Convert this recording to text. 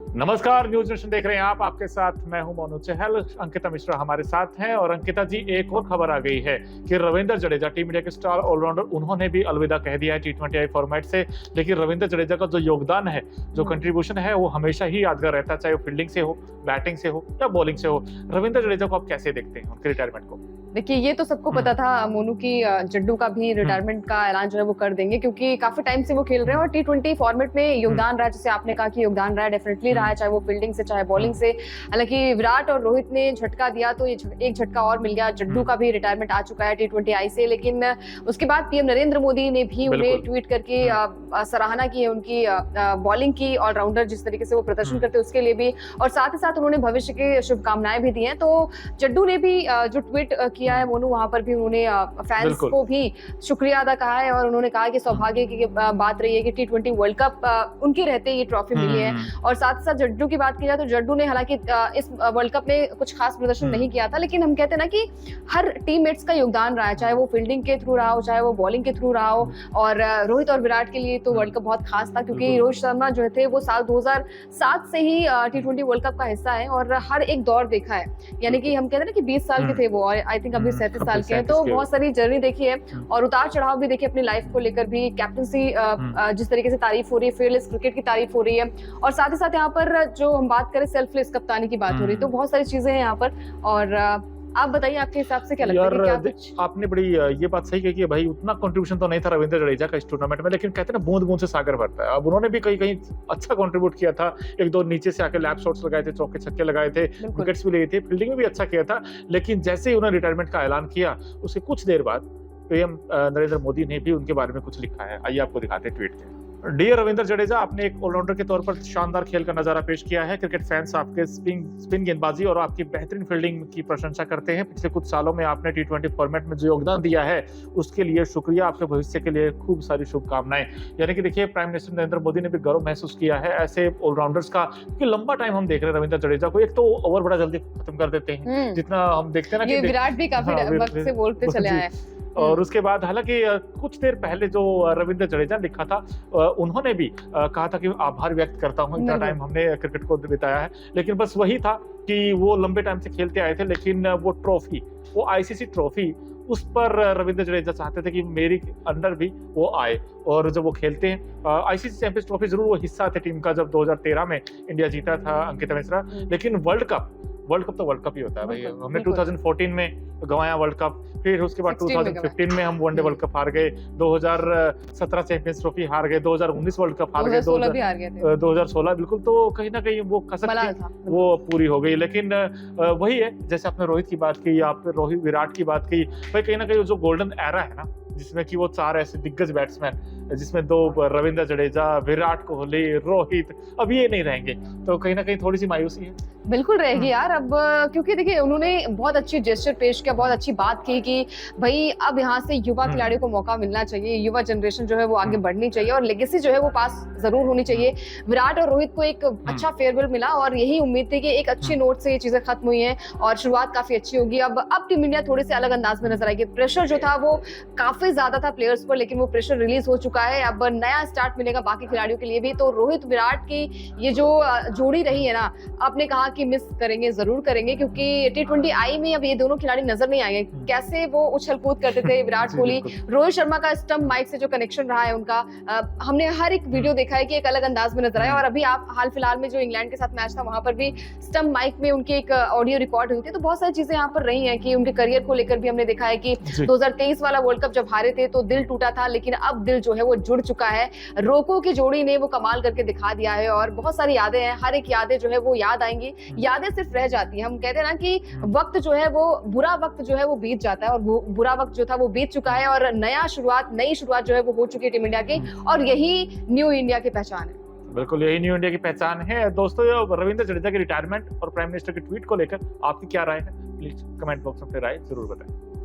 नमस्कार, news nation देख रहे हैं आप। आपके साथ मैं हूं मोनू चहल। अंकिता मिश्रा हमारे साथ हैं और अंकिता जी, एक और खबर आ गई है कि रविंद्र जडेजा, टीम इंडिया के स्टार ऑलराउंडर, उन्होंने भी अलविदा कह दिया है T20I फॉर्मेट से। लेकिन रविंद्र जडेजा का जो योगदान है, जो कंट्रीब्यूशन है, वो हमेशा ही यादगार रहता है, चाहे वो फील्डिंग से हो, बैटिंग से हो या बॉलिंग से हो। रविंद्र जडेजा को आप कैसे देखते हैं, उनके रिटायरमेंट को? देखिए, ये तो सबको पता था मोनू की जड्डू का भी रिटायरमेंट का ऐलान जो है वो कर देंगे, क्योंकि काफी टाइम से वो खेल रहे हैं और T20 फॉर्मेट में योगदान रहा है। जैसे आपने कहा कि योगदान रहा है, डेफिनेटली रहा है, चाहे वो फील्डिंग से चाहे बॉलिंग से। हालांकि विराट और रोहित ने झटका दिया तो ये एक झटका और मिल गया। जड्डू का भी रिटायरमेंट आ चुका है T20I से। लेकिन उसके बाद पीएम नरेंद्र मोदी ने भी उन्हें ट्वीट करके सराहना की है उनकी बॉलिंग की, ऑलराउंडर जिस तरीके से वो प्रदर्शन करते हैं उसके लिए भी, और साथ ही साथ उन्होंने भविष्य की शुभकामनाएं भी दी हैं। तो जड्डू ने भी जो ट्वीट किया है मोनू, वहां पर भी उन्होंने फैंस को भी शुक्रिया अदा कहा है और उन्होंने कहा कि सौभाग्य की बात रही है कि T20 वर्ल्ड कप उनके रहते ये ट्रॉफी मिली है। और साथ ही साथ जड्डू की बात की जाए तो जड्डू ने हालांकि इस वर्ल्ड कप में कुछ खास प्रदर्शन नहीं किया था, लेकिन हम कहते हैं ना कि हर टीममेट्स का योगदान रहा है, चाहे वो फील्डिंग के थ्रू रहा हो, चाहे वो बॉलिंग के थ्रू रहा हो। और रोहित और विराट के लिए तो वर्ल्ड कप बहुत खास था, क्योंकि रोहित शर्मा जो थे वो साल 2007 से ही T20 वर्ल्ड कप का हिस्सा है और हर एक दौर देखा है। यानी कि हम कहते हैं ना कि 20 साल के थे वो, और आई थिंक अभी 37 साल के हैं। तो बहुत सारी जर्नी देखी है और उतार चढ़ाव भी देखिए अपनी लाइफ को लेकर भी। कैप्टनसी जिस तरीके से तारीफ हो रही है, फेयरलेस क्रिकेट की तारीफ हो रही है, और साथ ही साथ यहाँ पर जो हम बात करें सेल्फलेस कप्तानी की बात हो रही है। तो बहुत सारी चीजें हैं यहाँ पर। और आप बताइए, आपके हिसाब से क्या लगता है कि क्या कुछ? आपने बड़ी ये बात सही कही कि भाई उतना कंट्रीब्यूशन तो नहीं था रविंद्र जडेजा का इस टूर्नामेंट में, लेकिन कहते हैं ना बूंद बूंद से सागर भरता है। अब उन्होंने भी कहीं कहीं अच्छा कंट्रीब्यूट किया था। एक दो नीचे से आके लैप शॉट्स लगाए थे, चौके छक्के लगाए थे, विकेट्स भी लिए थे, फील्डिंग में भी अच्छा किया था। लेकिन जैसे ही उन्होंने रिटायरमेंट का ऐलान किया, उसके कुछ देर बाद पीएम नरेंद्र मोदी ने भी उनके बारे में कुछ लिखा है। आइए आपको दिखाते हैं ट्वीट के। डियर रविंद्र जडेजा, आपने एक ऑलराउंडर के तौर पर शानदार खेल का नजारा पेश किया है। क्रिकेट फैंस आपके स्पिन गेंदबाजी और आपकी बेहतरीन फील्डिंग की प्रशंसा करते हैं। पिछले कुछ सालों में आपने T20 फॉर्मेट में जो योगदान दिया है उसके लिए शुक्रिया। आपके भविष्य के लिए खूब सारी शुभकामनाएं। यानी कि देखिए, प्राइम मिनिस्टर नरेंद्र मोदी ने भी गर्व महसूस किया है ऐसे ऑलराउंडर्स का, क्योंकि लंबा टाइम हम देख रहे हैं रविंद्र जडेजा को। एक तो ओवर बड़ा जल्दी खत्म कर देते हैं, जितना हम देखते हैं ना कि विराट भी काफी वक्त से बोलते चले आए। और उसके बाद हालांकि कुछ देर पहले जो रविंद्र जडेजा ने लिखा था, उन्होंने भी कहा था कि आभार व्यक्त करता हूं, इतना टाइम हमने क्रिकेट को बिताया है। लेकिन बस वही था कि वो लंबे टाइम से खेलते आए थे, लेकिन वो ट्रॉफी, वो आईसीसी ट्रॉफी, उस पर रविंद्र जडेजा चाहते थे कि मेरी अंडर भी वो आए। और जब वो खेलते हैं आईसीसी चैंपियंस ट्रॉफी, जरूर वो हिस्सा थे टीम का जब 2013 में इंडिया जीता था अंकिता मिश्रा, लेकिन वर्ल्ड कप तो वर्ल्ड कप ही होता है भाई। हमने 2014 में गंवाया वर्ल्ड कप, फिर उसके बाद 2015 में हम वनडे वर्ल्ड कप हार गए, 2017 चैंपियंस ट्रॉफी हार गए, 2019 वर्ल्ड कप हार गए, 2016 बिल्कुल। तो कहीं ना कहीं वो कसक वो पूरी हो गई। लेकिन वही है, जैसे आपने रोहित की बात की, आप रोहित विराट की बात की, भाई कहीं ना कहीं जो गोल्डन एरा है ना, जिसमें कि वो चार ऐसे दिग्गज बैट्समैन, जिसमें दो रविंद्र जडेजा, विराट कोहली, रोहित, अब ये नहीं रहेंगे, तो कहीं ना कहीं थोड़ी सी मायूसी है। बिल्कुल रहेगी यार। अब क्योंकि देखिए, उन्होंने बहुत अच्छी जेस्चर पेश किया, बहुत अच्छी बात की कि भाई अब यहाँ से युवा खिलाड़ियों को मौका मिलना चाहिए, युवा जनरेशन जो है वो आगे बढ़नी चाहिए और लेगेसी जो है वो पास जरूर होनी चाहिए। विराट और रोहित को एक अच्छा फेयरवेल मिला और यही उम्मीद थी कि एक अच्छी नोट से ये चीजें खत्म हुई हैं और शुरुआत काफी अच्छी होगी। अब टीम इंडिया थोड़े से अलग अंदाज में नजर आएगी। प्रेशर जो था वो काफी ज्यादा था प्लेयर्स पर, लेकिन वो प्रेशर रिलीज हो चुका है। अब नया स्टार्ट मिलेगा बाकी खिलाड़ियों के लिए भी। तो रोहित विराट की ये जो जोड़ी रही है ना, आपने कहा कि मिस करेंगे, जरूर करेंगे, क्योंकि T20I में अब ये दोनों खिलाड़ी नजर नहीं आएंगे। कैसे वो उछल कूद करते थे विराट कोहली, रोहित शर्मा का स्टंप माइक से जो कनेक्शन रहा है उनका, हमने हर एक वीडियो देखा है कि एक अलग अंदाज में नजर आया। और अभी आप हाल फिलहाल में जो इंग्लैंड के साथ मैच था, वहां पर भी स्टंप माइक में उनकी एक ऑडियो रिकॉर्ड हुई थी। तो बहुत सारी चीजें यहाँ पर रही है कि उनके करियर को लेकर भी हमने देखा है कि 2023 वाला वर्ल्ड कप जब हारे थे तो दिल टूटा था, लेकिन अब दिल जो है वो जुड़ चुका है। रोको की जोड़ी ने वो कमाल करके दिखा दिया है और बहुत सारी यादें हैं। हर एक यादें जो है वो याद आएंगी, यादें सिर्फ रह जाती है। हम कहते हैं ना कि वक्त जो है वो, बुरा वक्त जो है वो बीत जाता है, और बुरा वक्त जो था वो बीत चुका है और नई शुरुआत जो है वो हो चुकी है टीम इंडिया की, और यही न्यू इंडिया की पहचान है। बिल्कुल, यही न्यू इंडिया की पहचान है। दोस्तों, रविंद्र जडेजा के रिटायरमेंट और प्राइम मिनिस्टर के ट्वीट को लेकर आपकी क्या राय है? प्लीज कमेंट बॉक्स में अपनी राय जरूर बताएं।